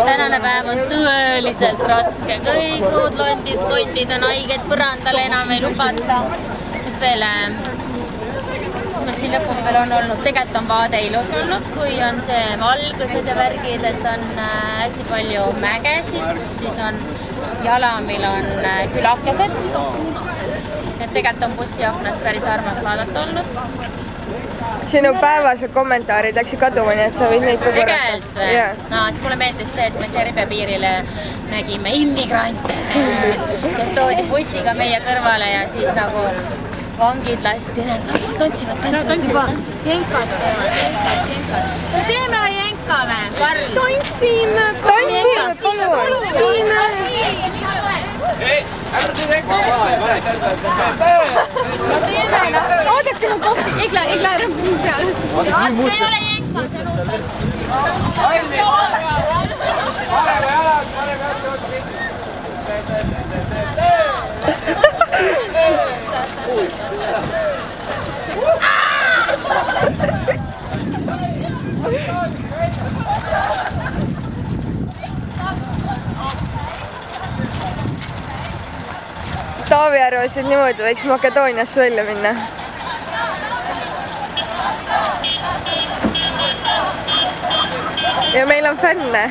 tänane päev on tõeliselt raske, kõik uudlondid, kotid on haiged, põrandale enam ei lubata. Mis veel, mis meil siin lõpus veel on olnud, tegelikult on vaade ilus olnud, kui on see valgused ja värgid, et on hästi palju mägesid, kus siis on jalamil on külakesed. Et tegelikult on bussiaknast päris armas vaadata olnud. Sinu päevased kommentaarid läksid kaduma, nii et sa võid neid korrata. Tegelikult või? No, siis mulle meeldis see, et me Serbia piirile nägime immigrante, kes toodi bussiga meie kõrvale ja siis nagu vangid lasti, need tantsivad. Jenkad teevad. Teeme või jenkame? Tantsime! No teeme! Oodake mu kohvi! Igla rõppu peale. See ei ole jenka, see on uus. Taavi arvas, et niimoodi võiks Makedooniasse välja minna. Ja meil on fänne.